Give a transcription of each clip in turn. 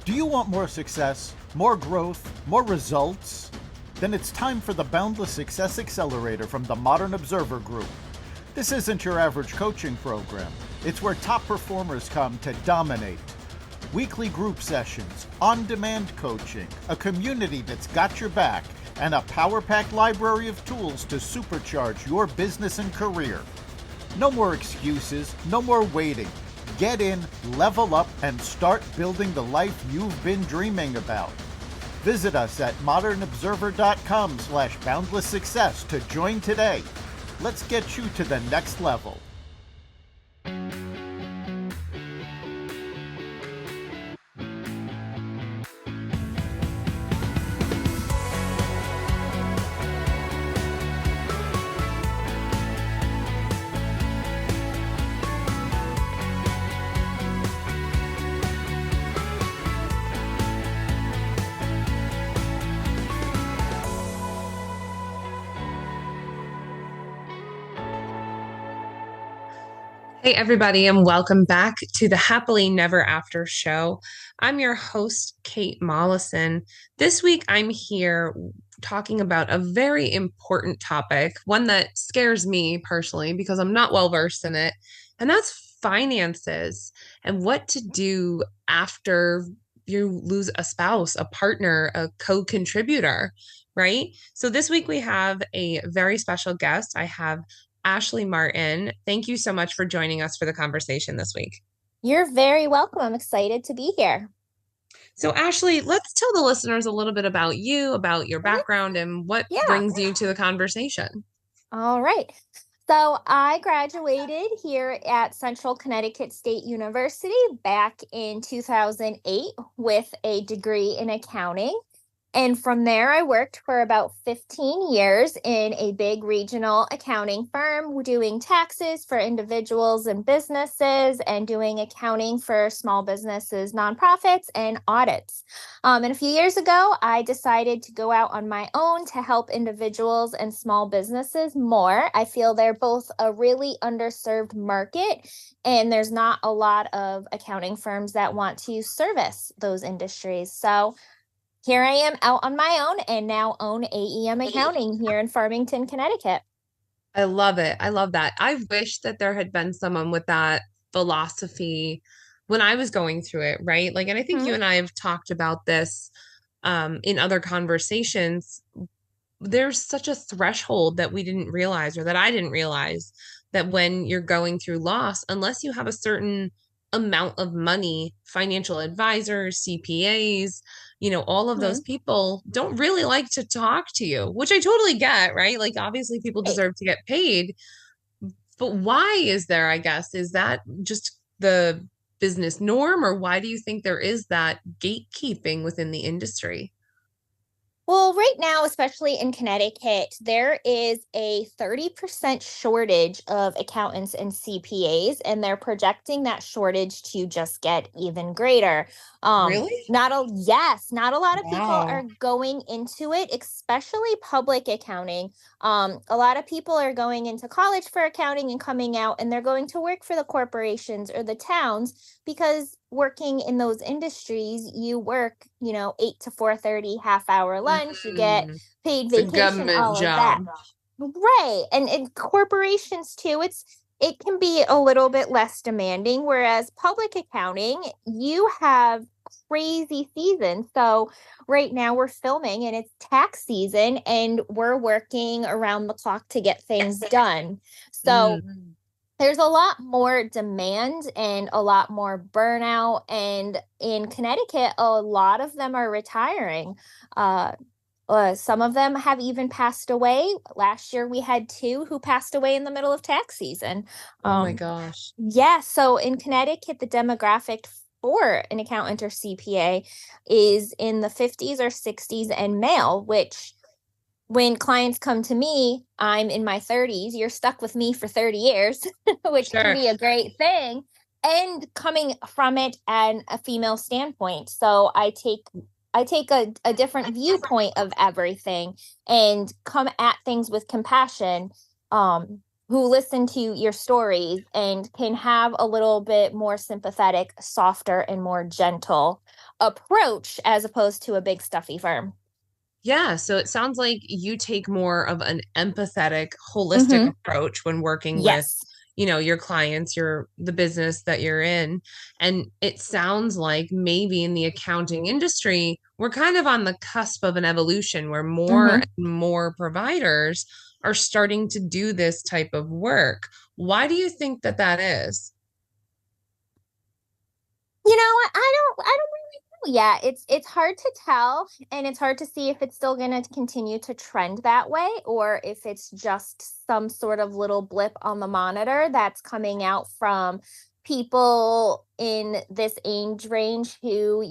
Do you want more success, more growth, more results? Then it's time for the Boundless Success Accelerator from the Modern Observer Group. This isn't your average coaching program. It's where top performers come to dominate. Weekly group sessions, on-demand coaching, a community that's got your back, and a power-packed library of tools to supercharge your business and career. No more excuses, no more waiting. Get in, level up, and start building the life you've been dreaming about. Visit us at modernobserver.com/boundlesssuccess to join today. Let's get you to the next level. Hey, everybody, and welcome back to the Happily Never After show. I'm your host, Kate Mollison. This week, I'm here talking about a very important topic, one that scares me personally because I'm not well versed in it, and that's finances and what to do after you lose a spouse, a partner, a co-contributor, right? So this week, we have a very special guest. I have Ashleigh Martin. Thank you so much for joining us for the conversation this week. You're very welcome. I'm excited to be here. So, Ashleigh, let's tell the listeners a little bit about you, about your background, and what brings you to the conversation. All right. So I graduated here at Central Connecticut State University back in 2008 with a degree in accounting. And from there, I worked for about 15 years in a big regional accounting firm doing taxes for individuals and businesses and doing accounting for small businesses, nonprofits, and audits. And a few years ago, I decided to go out on my own to help individuals and small businesses more. I feel they're both a really underserved market, and there's not a lot of accounting firms that want to service those industries. So here I am out on my own and now own AEM Accounting here in Farmington, Connecticut. I love it. I love that. I wish that there had been someone with that philosophy when I was going through it, right? Like, and I think you and I have talked about this in other conversations. There's such a threshold that we didn't realize, or that I didn't realize, that when you're going through loss, unless you have a certain amount of money, financial advisors, CPAs, all of those people don't really like to talk to you, which I totally get, right? Like, obviously people deserve to get paid, but why is there, I guess, is that just the business norm, or why do you think there is that gatekeeping within the industry? Well, right now, especially in Connecticut, there is a 30% shortage of accountants and CPAs, and they're projecting that shortage to just get even greater. Really? Not a lot of people are going into it, especially public accounting. A lot of people are going into college for accounting and coming out, and they're going to work for the corporations or the towns, because working in those industries, you work, 8 to 4:30, half hour lunch, you get paid vacation, all of that. Right. And in corporations too, it can be a little bit less demanding, whereas public accounting, you have crazy season. So right now we're filming and it's tax season and we're working around the clock to get things done. So there's a lot more demand and a lot more burnout. And in Connecticut, a lot of them are retiring. Some of them have even passed away. Last year, we had 2 who passed away in the middle of tax season. Oh my gosh. Yeah. So in Connecticut, the demographic for an accountant or CPA is in the 50s or 60s and male, which when clients come to me, I'm in my 30s. You're stuck with me for 30 years, which can be a great thing. And coming from it and a female standpoint. So I take a different viewpoint of everything and come at things with compassion. who listen to your stories and can have a little bit more sympathetic, softer, and more gentle approach as opposed to a big stuffy firm. Yeah, so it sounds like you take more of an empathetic, holistic Mm-hmm. approach when working with, Yes. your clients, the business that you're in. And it sounds like maybe in the accounting industry, we're kind of on the cusp of an evolution where more Mm-hmm. and more providers are starting to do this type of work. Why do you think that that is? You know what? I don't really know. Yeah, it's hard to tell, and it's hard to see if it's still going to continue to trend that way or if it's just some sort of little blip on the monitor that's coming out from people in this age range who,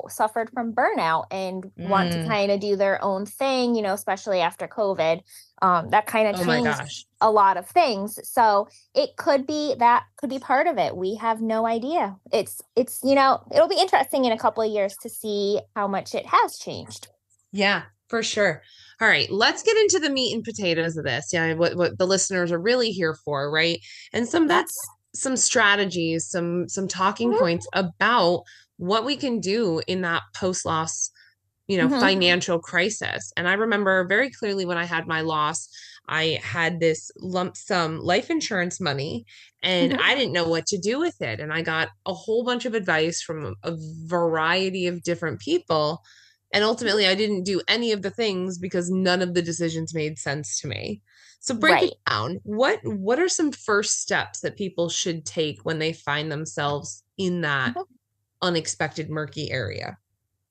suffered from burnout and want to Mm, kind of do their own thing, especially after COVID. That kind of oh my changed gosh. a lot of things. So it could be that could be part of it. We have no idea. It's it'll be interesting in a couple of years to see how much it has changed. Yeah, for sure. All right, let's get into the meat and potatoes of this. Yeah, what the listeners are really here for, right? And Yes. some strategies, some talking Hmm. points about what we can do in that post-loss, Hmm. financial crisis. And I remember very clearly when I had my loss, I had this lump sum life insurance money and Hmm. I didn't know what to do with it. And I got a whole bunch of advice from a variety of different people. And ultimately, I didn't do any of the things because none of the decisions made sense to me. So break it Right. down. What are some first steps that people should take when they find themselves in that Mhm. unexpected murky area?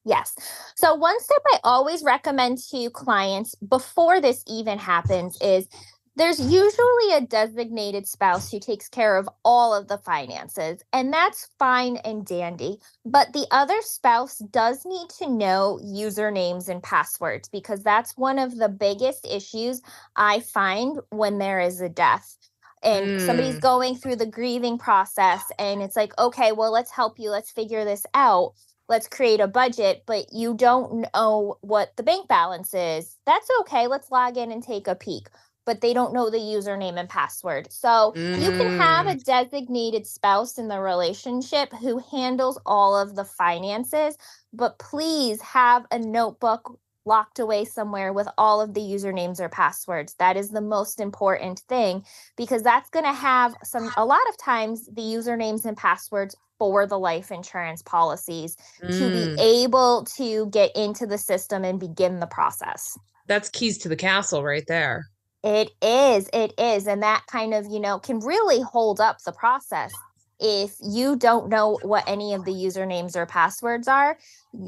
Yes. So one step I always recommend to clients before this even happens is there's usually a designated spouse who takes care of all of the finances, and that's fine and dandy. But the other spouse does need to know usernames and passwords because that's one of the biggest issues I find when there is a death. And somebody's Mm. going through the grieving process, and it's like, okay, well, let's help you. Let's figure this out, let's create a budget, but you don't know what the bank balance is. That's okay. Let's log in and take a peek. But they don't know the username and password. So you can have a Mm. designated spouse in the relationship who handles all of the finances, but please have a notebook locked away somewhere with all of the usernames or passwords. That is the most important thing because that's going to have a lot of times the usernames and passwords for the life insurance policies to be Mm. able to get into the system and begin the process. That's keys to the castle right there. It is. And that kind of, can really hold up the process. If you don't know what any of the usernames or passwords are,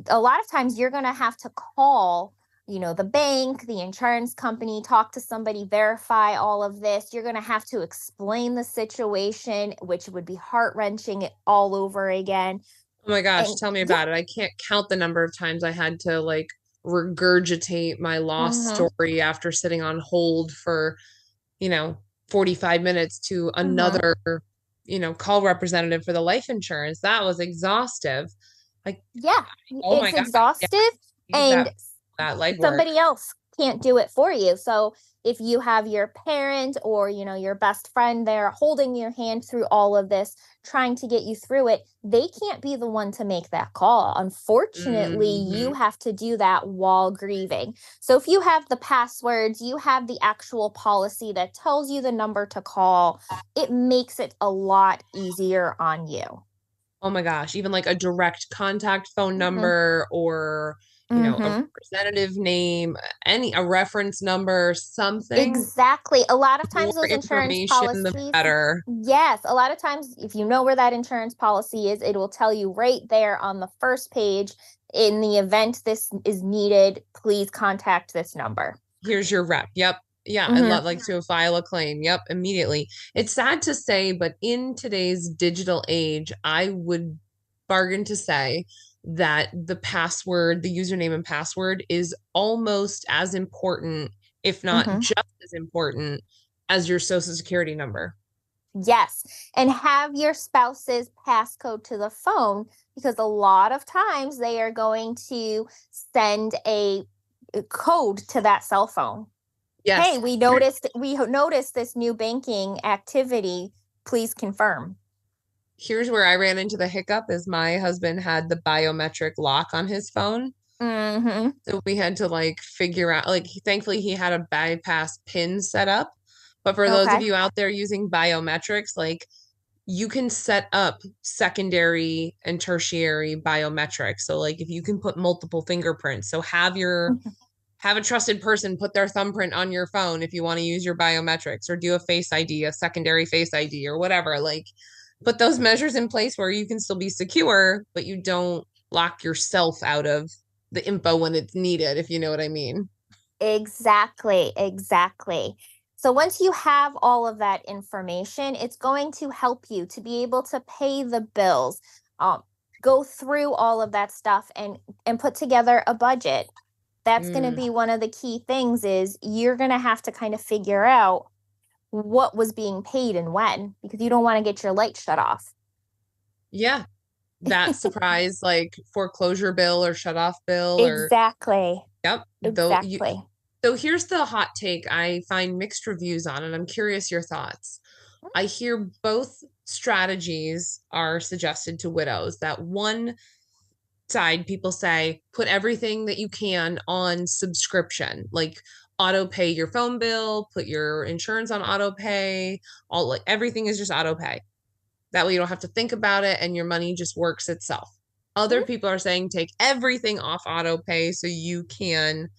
a lot of times you're going to have to call, the bank, the insurance company, talk to somebody, verify all of this. You're going to have to explain the situation, which would be heart-wrenching all over again. Oh my gosh, And tell me yeah. about it. I can't count the number of times I had to like regurgitate my lost Mm-hmm. story after sitting on hold for, you know, 45 minutes to Mm-hmm. another, call representative for the life insurance. That was exhaustive. Like, Yeah, oh my it's God. Yeah, exhaustive, use and that legwork. somebody else can't do it for you. So if you have your parent or, your best friend there holding your hand through all of this, trying to get you through it, they can't be the one to make that call. Unfortunately, Hmm. you have to do that while grieving. So if you have the passwords, you have the actual policy that tells you the number to call, it makes it a lot easier on you. Oh my gosh, even like a direct contact phone Mm-hmm. number or, a Mm-hmm. representative name, a reference number, something. Exactly. A lot of The more times those insurance information, the policies, better. yes, a lot of times if you know where that insurance policy is, it will tell you right there on the first page, in the event this is needed, please contact this number. Here's your rep. Yep. Yeah, I'd Hmm. love like to file a claim. Yep, immediately. It's sad to say, but in today's digital age, I would bargain to say that the password, the username and password is almost as important, if not Hmm. just as important as your social security number. Yes. And have your spouse's passcode to the phone because a lot of times they are going to send a code to that cell phone. Hey, Yes. we noticed this new banking activity. Please confirm. Here's where I ran into the hiccup is my husband had the biometric lock on his phone. Mm-hmm. So we had to like figure out like thankfully he had a bypass pin set up. But for those of Okay. you out there using biometrics, like you can set up secondary and tertiary biometrics. So like if you can put multiple fingerprints, so have a trusted person put their thumbprint on your phone if you want to use your biometrics or do a face ID, a secondary face ID or whatever. Like put those measures in place where you can still be secure, but you don't lock yourself out of the info when it's needed, if you know what I mean. Exactly, exactly. So once you have all of that information, it's going to help you to be able to pay the bills, um, go through all of that stuff and put together a budget. That's going to Mm, be one of the key things is you're going to have to kind of figure out what was being paid and when because you don't want to get your light shut off. yeah. That surprise like foreclosure bill or shut off bill or Exactly. yep. Though you Exactly. so here's the hot take I find mixed reviews on, and I'm curious your thoughts. I hear both strategies are suggested to widows. That one side, people say, put everything that you can on subscription, like auto pay your phone bill, put your insurance on auto pay, all like everything is just auto pay. That way you don't have to think about it and your money just works itself. Other Mhm. people are saying take everything off auto pay so you can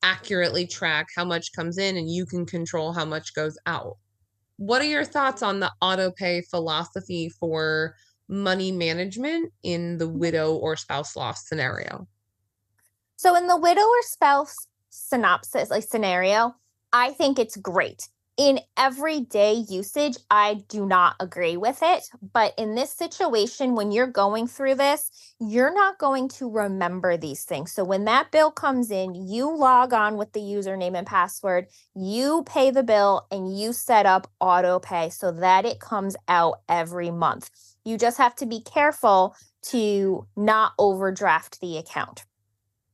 accurately track how much comes in and you can control how much goes out. What are your thoughts on the auto pay philosophy for money management in the widow or spouse loss scenario? So in the widow or spouse synopsis, like scenario, I think it's great. In everyday usage, I do not agree with it. But in this situation, when you're going through this, you're not going to remember these things. So when that bill comes in, you log on with the username and password, you pay the bill, and you set up auto pay so that it comes out every month. You just have to be careful to not overdraft the account.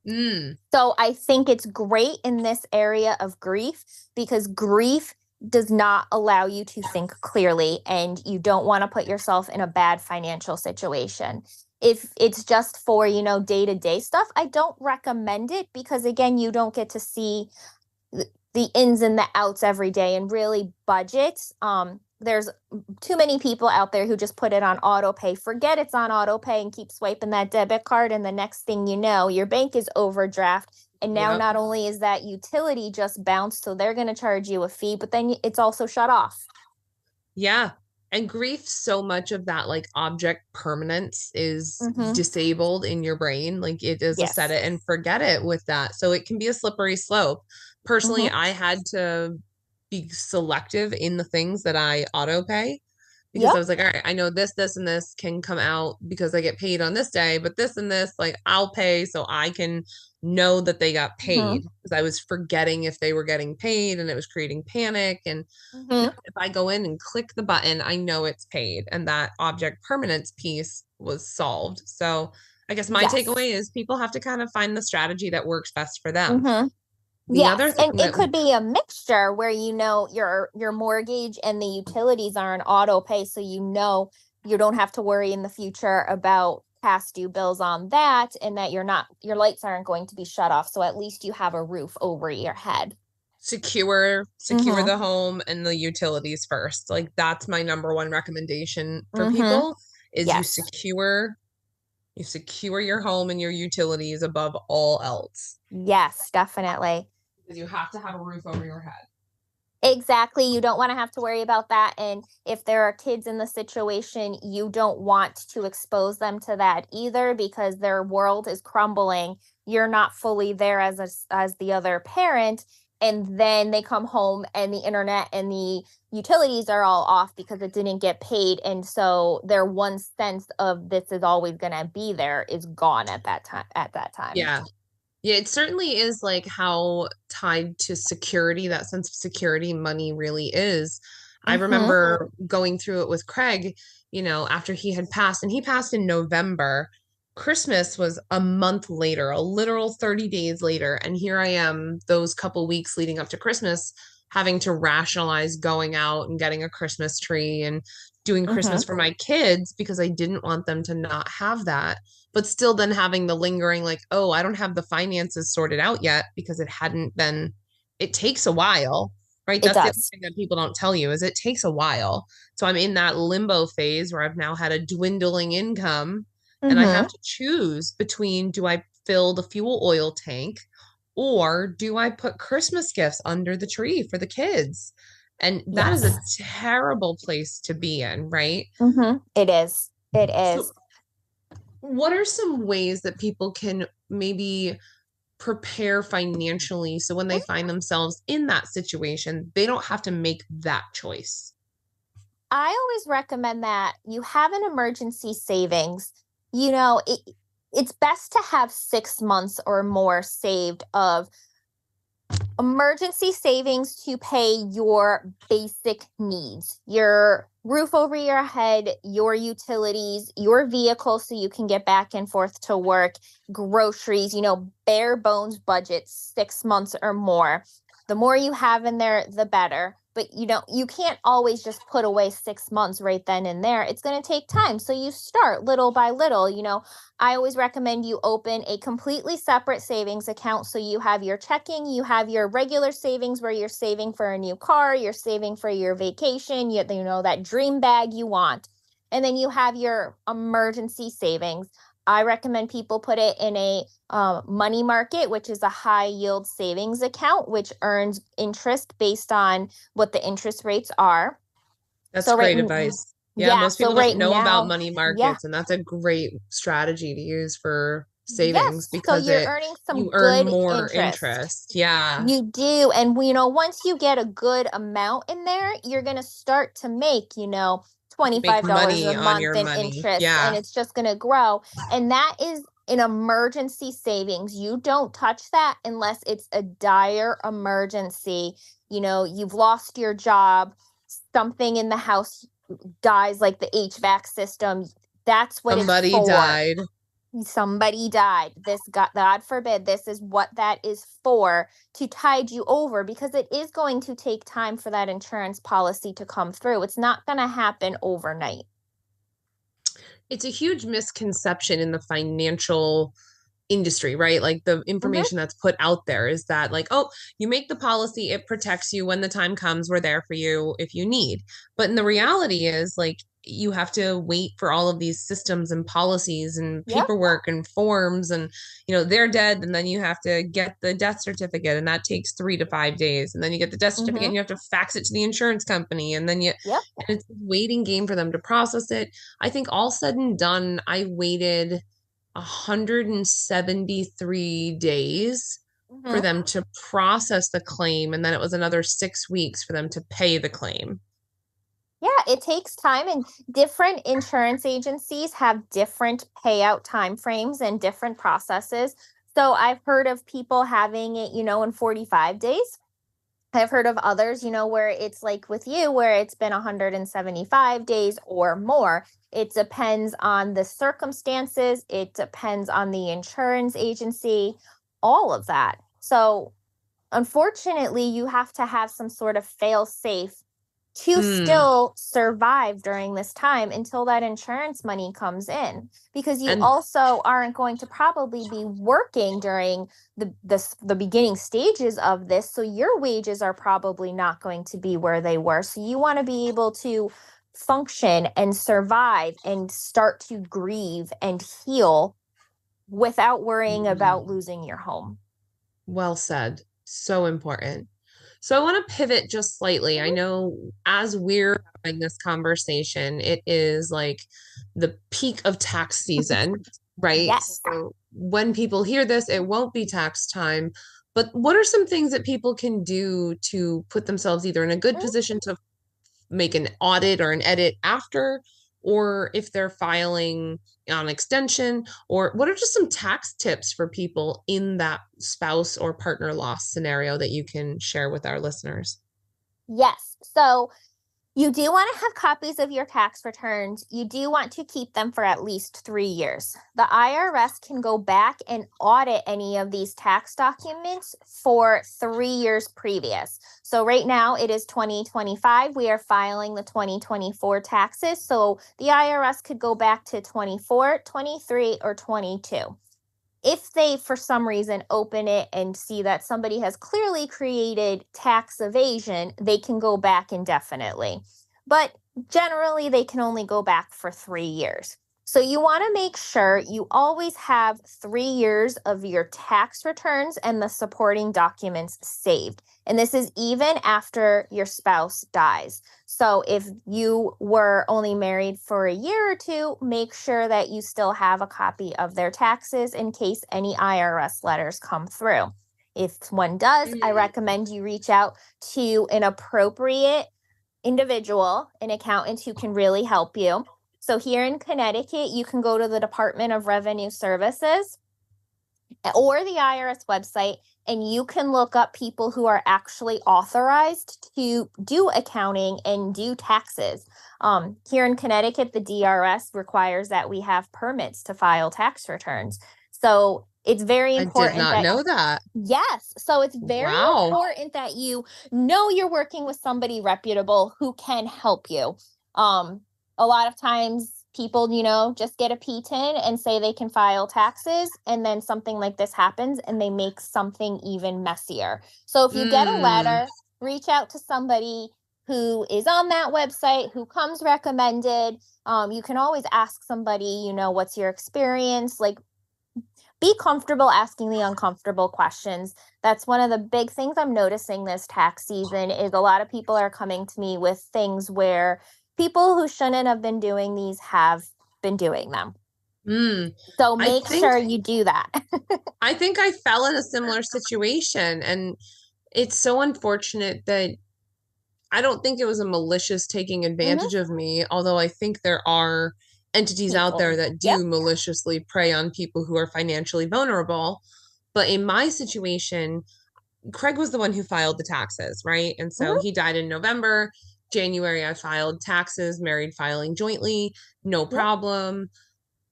Mm, So I think it's great in this area of grief because grief does not allow you to think clearly and you don't want to put yourself in a bad financial situation. If it's just for, day-to-day stuff, I don't recommend it because again, you don't get to see the ins and the outs every day and really budget. There's too many people out there who just put it on auto pay, forget it's on auto pay, and keep swiping that debit card. And the next thing you know, your bank is overdraft. And now yep. not only is that utility just bounced, so they're going to charge you a fee, but then it's also shut off. Yeah. And grief, so much of that like object permanence is Mm-hmm. disabled in your brain. Like it is a set Yes. it and forget it with that. So it can be a slippery slope. Personally, Mm-hmm. I had to be selective in the things that I auto pay because I Yep. was like, all right, I know this, and this can come out because I get paid on this day, but this and this, like I'll pay so I can know that they got Mm-hmm. paid because I was forgetting if they were getting paid and it was creating panic. And no, Mm-hmm. if I go in and click the button, I know it's paid. And that object permanence piece was solved. So I guess my Yes. takeaway is people have to kind of find the strategy that works best for them. Mm-hmm. The other Yes, thing and it that could be a mixture where your mortgage and the utilities are an auto pay, so you don't have to worry in the future about past due bills on that, and that your lights aren't going to be shut off. So at least you have a roof over your head. secure Mm-hmm. the home and the utilities first. Like that's my number one recommendation for Mm-hmm. people is Yes. you secure your home and your utilities above all else Yes, definitely. because you have to have a roof over your head. Exactly. You don't want to have to worry about that. And if there are kids in the situation, you don't want to expose them to that either because their world is crumbling. You're not fully there as the other parent. And then they come home and the internet and the utilities are all off because it didn't get paid. And so their one sense of this is always going to be there is gone at that time. Yeah. Yeah, it certainly is like how tied to security, that sense of security money really is. I Mm-hmm. remember going through it with Craig, after he had passed, and he passed in November. Christmas was a month later, a literal 30 days later. And here I am, those couple weeks leading up to Christmas, having to rationalize going out and getting a Christmas tree and doing Mm-hmm. Christmas for my kids because I didn't want them to not have that. But still, then having the lingering, like, oh, I don't have the finances sorted out yet because it hadn't been, it takes a while, right? It That's the other does. thing that people don't tell you is it takes a while. So I'm in that limbo phase where I've now had a dwindling income and I have Mm-hmm. to choose between do I fill the fuel oil tank or do I put Christmas gifts under the tree for the kids? And that is a Yes. terrible place to be in, right? Mm-hmm. It is. It So, is. what are some ways that people can maybe prepare financially so when they find themselves in that situation, they don't have to make that choice? I always recommend that you have an emergency savings. You know, it's best to have 6 months or more saved of emergency savings to pay your basic needs, your roof over your head, your utilities, your vehicle so you can get back and forth to work, groceries, bare bones budget, 6 months or more. The more you have in there, the better. But you can't always just put away 6 months right then and there. It's going to take time. So you start little by little. I always recommend you open a completely separate savings account. So you have your checking, you have your regular savings where you're saving for a new car, you're saving for your vacation, that dream bag you want. And then you have your emergency savings. I recommend people put it in a money market, which is a high yield savings account, which earns interest based on what the interest rates are. That's So right, great advice. Yeah, yeah. most So people don't right know about now, money yeah. markets, and that's a great strategy to use for savings Yes. So because you're it earning some you earn good more interest. interest. Yeah. You do. And, once you get a good amount in there, you're going to start to make, You make $25 a money on month your in money. interest, and Yeah. it's just going to grow. And that is an emergency savings. You don't touch that unless it's a dire emergency. You've lost your job, something in the house dies, like the HVAC system. That's what it's Somebody for. died. Somebody died. This, God forbid, this is what that is for, to tide you over, because it is going to take time for that insurance policy to come through. It's not going to happen overnight. It's a huge misconception in the financial industry, right? Like the Mm-hmm. information that's put out there is that, like, oh, you make the policy, it protects you when the time comes, we're there for you if you need. But in the reality is like you have to wait for all of these systems and policies and Yep. paperwork and forms and they're dead and then you have to get the death certificate and that takes 3 to 5 days and then you get the death certificate Mm-hmm. and you have to fax it to the insurance company and then Yep. and it's a waiting game for them to process it. I think all said and done, I waited 173 days for Mm-hmm. them to process the claim, and then it was another 6 weeks for them to pay the claim. Yeah, it takes time, and different insurance agencies have different payout timeframes and different processes. So I've heard of people having it, in 45 days. I've heard of others, where it's like with you, where it's been 175 days or more. It depends on the circumstances, it depends on the insurance agency, all of that. So, unfortunately, you have to have some sort of fail safe to Mm. still survive during this time until that insurance money comes in, because you And also aren't going to probably be working during the beginning stages of this, so your wages are probably not going to be where they were. So you want to be able to function and survive and start to grieve and heal without worrying about losing your home. well said. So important. So I want to pivot just slightly. I Mhm. know as we're having this conversation, it is like the peak of tax season, right? Yes. So when people hear this, it won't be tax time. But what are some things that people can do to put themselves either in a good position to make an audit or an edit after, or if they're filing on extension, or what are just some tax tips for people in that spouse or partner loss scenario that you can share with our listeners? Yes. So You do want to have copies of your tax returns. You do want to keep them for at least 3 years. The IRS can go back and audit any of these tax documents for 3 years previous. So right now it is 2025. We are filing the 2024 taxes. So the IRS could go back to 24, 23, or 22. If they, for some reason, open it and see that somebody has clearly created tax evasion, they can go back indefinitely. But generally, they can only go back for 3 years. So you want to make sure you always have 3 years of your tax returns and the supporting documents saved. And this is even after your spouse dies. So if you were only married for a year or two, make sure that you still have a copy of their taxes in case any IRS letters come through. If one does, I recommend you reach out to an appropriate individual, an accountant who can really help you. So here in Connecticut, you can go to the Department of Revenue Services or the IRS website, and you can look up people who are actually authorized to do accounting and do taxes. Here in Connecticut, the DRS requires that we have permits to file tax returns. So it's very important. I did not know that. Yes. So it's very important that you know you're working with somebody reputable who can help you. A lot of times people, just get a PTIN and say they can file taxes, and then something like this happens and they make something even messier. So if you get a letter, reach out to somebody who is on that website, who comes recommended. You can always ask somebody, what's your experience? Like, be comfortable asking the uncomfortable questions. That's one of the big things I'm noticing this tax season is a lot of people are coming to me with things where people who shouldn't have been doing these have been doing them. So make sure you do that. I think I fell in a similar situation, and it's so unfortunate that I don't think it was a malicious taking advantage of me, although I think there are entities out there that do maliciously prey on people who are financially vulnerable. But in my situation, Craig was the one who filed the taxes, right? And so he died in November. January, I filed taxes, married filing jointly, no problem.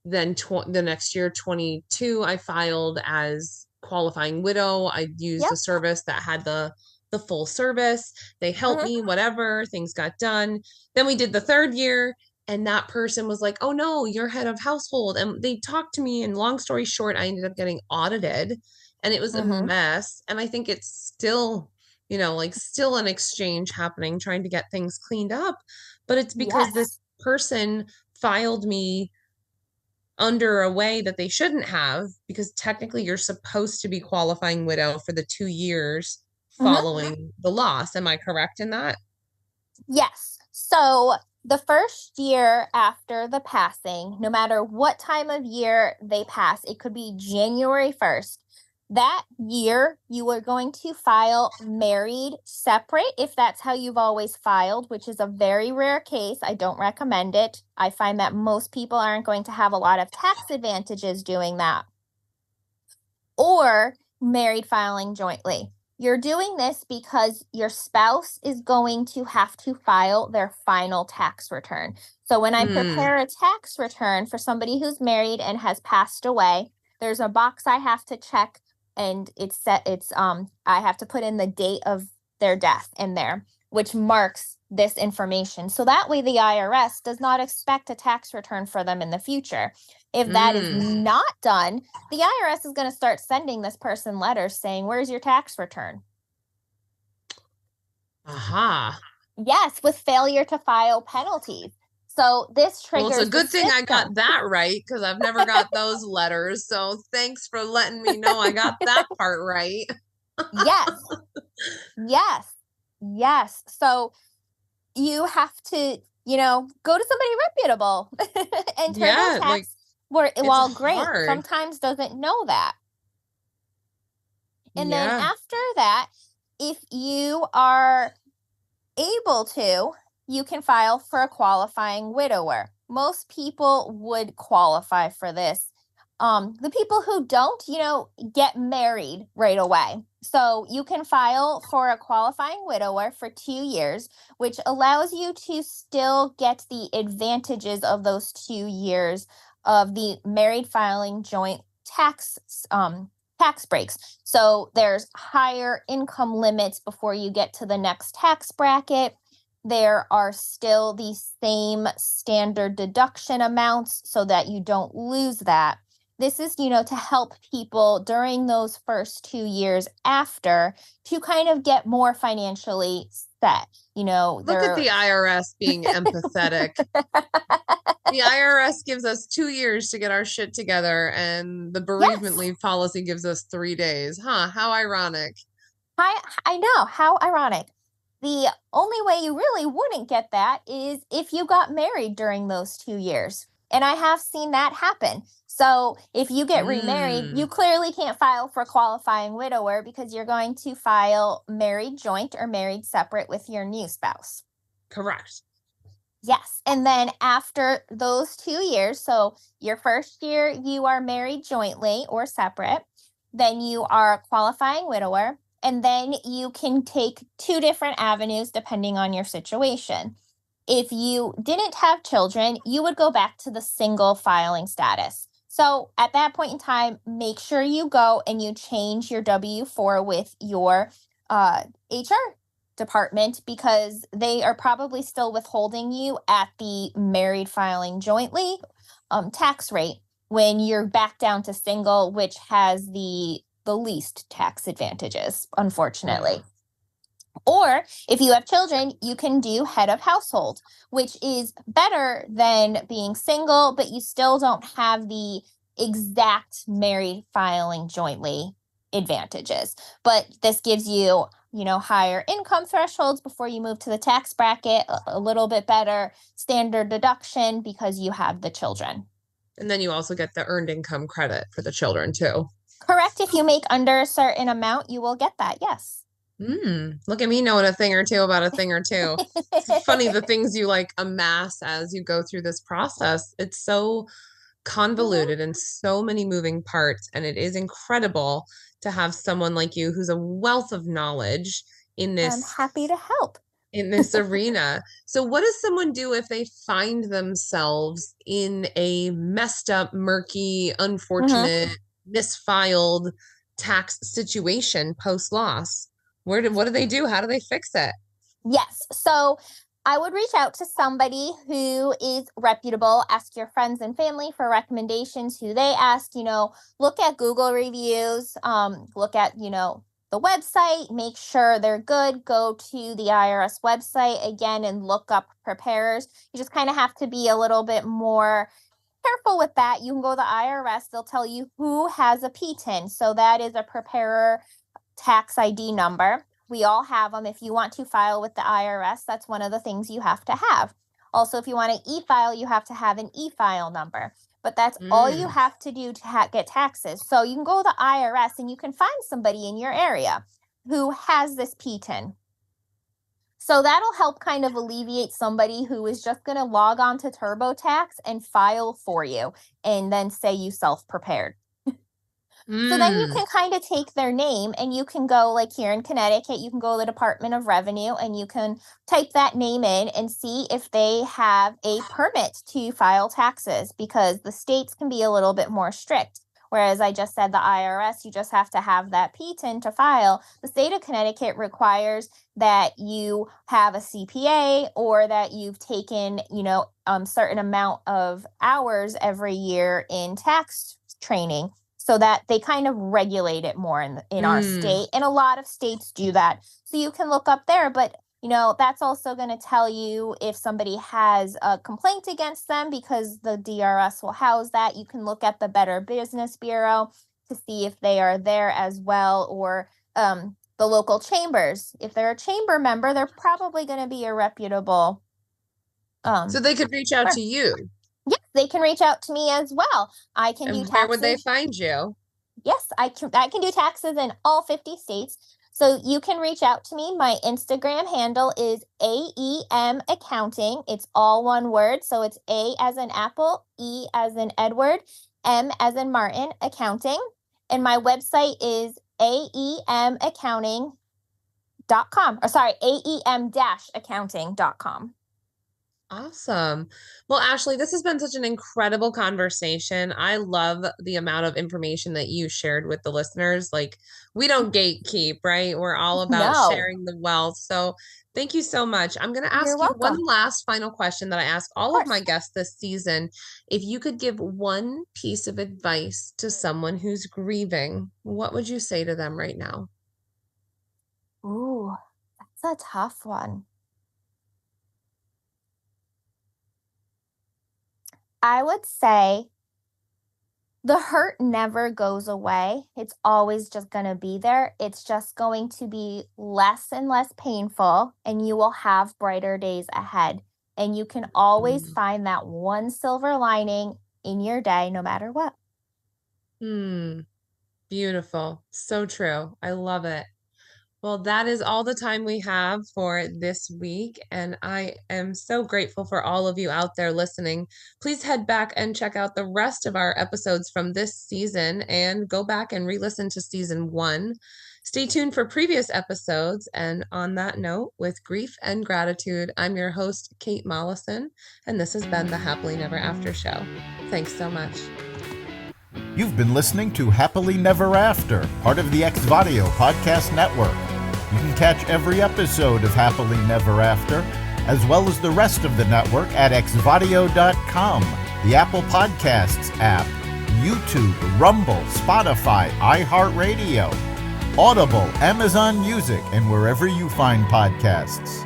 Then the next year, 22, I filed as qualifying widow. I used a service that had the full service. They helped me, whatever, things got done. Then we did the third year, and that person was like, oh no, you're head of household. And they talked to me, and long story short, I ended up getting audited, and it was a mess. And I think it's still, still an exchange happening, trying to get things cleaned up. But it's because this person filed me under a way that they shouldn't have, because technically you're supposed to be qualifying widow for the 2 years following the loss. Am I correct in that? Yes. So the first year after the passing, no matter what time of year they pass, it could be January 1st. That year, you are going to file married separate if that's how you've always filed, which is a very rare case. I don't recommend it. I find that most people aren't going to have a lot of tax advantages doing that. Or married filing jointly. You're doing this because your spouse is going to have to file their final tax return. So when I prepare a tax return for somebody who's married and has passed away, there's a box I have to check, and I have to put in the date of their death in there, which marks this information. So that way the IRS does not expect a tax return for them in the future. If that is not done, the IRS is going to start sending this person letters saying, where's your tax return? Yes, with failure to file penalties. So this triggers. Well, it's a good thing I got that right, because I've never got those letters. So thanks for letting me know I got that part right. Yes. So you have to, go to somebody reputable. And TurboTax, while great, hard. Sometimes doesn't know that. And then after that, if you are able to, you can file for a qualifying widower. Most people would qualify for this. The people who don't, get married right away. So you can file for a qualifying widower for 2 years, which allows you to still get the advantages of those 2 years of the married filing joint tax breaks. So there's higher income limits before you get to the next tax bracket. There are still the same standard deduction amounts so that you don't lose that. This is, to help people during those first 2 years after to kind of get more financially set. Look at the IRS being empathetic. The IRS gives us 2 years to get our shit together, and the bereavement leave policy gives us 3 days. Huh? How ironic. I know. How ironic. The only way you really wouldn't get that is if you got married during those 2 years. And I have seen that happen. So if you get remarried, you clearly can't file for qualifying widower because you're going to file married joint or married separate with your new spouse. Correct. Yes. And then after those 2 years, so your first year you are married jointly or separate, then you are a qualifying widower, and then you can take 2 different avenues depending on your situation. If you didn't have children, you would go back to the single filing status. So at that point in time, make sure you go and you change your W-4 with your HR department, because they are probably still withholding you at the married filing jointly tax rate when you're back down to single, which has the least tax advantages, unfortunately. Or if you have children, you can do head of household, which is better than being single, but you still don't have the exact married filing jointly advantages. But this gives you, higher income thresholds before you move to the tax bracket, a little bit better standard deduction because you have the children. And then you also get the earned income credit for the children too. Correct. If you make under a certain amount, you will get that. Yes. Look at me knowing a thing or two about a thing or two. It's funny the things you amass as you go through this process. It's so convoluted and so many moving parts. And it is incredible to have someone like you who's a wealth of knowledge in this. I'm happy to help. In this arena. So what does someone do if they find themselves in a messed up, murky, unfortunate, misfiled tax situation post-loss? What do they do? How do they fix it? Yes. So I would reach out to somebody who is reputable. Ask your friends and family for recommendations who they asked, look at Google reviews, look at, the website, make sure they're good. Go to the IRS website again and look up preparers. You just kind of have to be a little bit more careful with that. You can go to the IRS. They'll tell you who has a PTIN. So that is a preparer tax ID number. We all have them. If you want to file with the IRS, that's one of the things you have to have. Also, if you want to e-file, you have to have an e-file number. But that's all you have to do to get taxes. So you can go to the IRS and you can find somebody in your area who has this PTIN. So that'll help kind of alleviate somebody who is just going to log on to TurboTax and file for you and then say you self-prepared. So then you can kind of take their name and you can go, like here in Connecticut, you can go to the Department of Revenue and you can type that name in and see if they have a permit to file taxes, because the states can be a little bit more strict. Whereas I just said the IRS, you just have to have that PTIN to file. The state of Connecticut requires that you have a CPA or that you've taken, certain amount of hours every year in tax training, so that they kind of regulate it more in our state. And a lot of states do that. So you can look up there, but that's also going to tell you if somebody has a complaint against them, because the DRS will house that. You can look at the Better Business Bureau to see if they are there as well, or the local chambers. If they're a chamber member, they're probably going to be a reputable. So they could reach out to you. Yes, they can reach out to me as well. I can do taxes. Where would they find you? Yes, I can do taxes in all 50 states. So you can reach out to me. My Instagram handle is AEM Accounting. It's all one word. So it's A as in Apple, E as in Edward, M as in Martin, accounting. And my website is aemaccounting.com. Or sorry, aem-accounting.com. Awesome. Well, Ashleigh, this has been such an incredible conversation. I love the amount of information that you shared with the listeners. Like, we don't gatekeep, right? We're all about No. sharing the wealth. So, thank you so much. I'm going to ask You're you one welcome. last final question that I ask all Of of my course. guests this season. If you could give one piece of advice to someone who's grieving, what would you say to them right now? Ooh, that's a tough one. I would say the hurt never goes away. It's always just going to be there. It's just going to be less and less painful, and you will have brighter days ahead. And you can always find that one silver lining in your day, no matter what. Beautiful. So true. I love it. Well, that is all the time we have for this week, and I am so grateful for all of you out there listening. Please head back and check out the rest of our episodes from this season and go back and re-listen to season 1. Stay tuned for previous episodes, and on that note, with grief and gratitude, I'm your host, Kate Mollison, and this has been the Happily Never After Show. Thanks so much. You've been listening to Happily Never After, part of the Xvadio podcast network. You can catch every episode of Happily Never After, as well as the rest of the network at xvadio.com, the Apple Podcasts app, YouTube, Rumble, Spotify, iHeartRadio, Audible, Amazon Music, and wherever you find podcasts.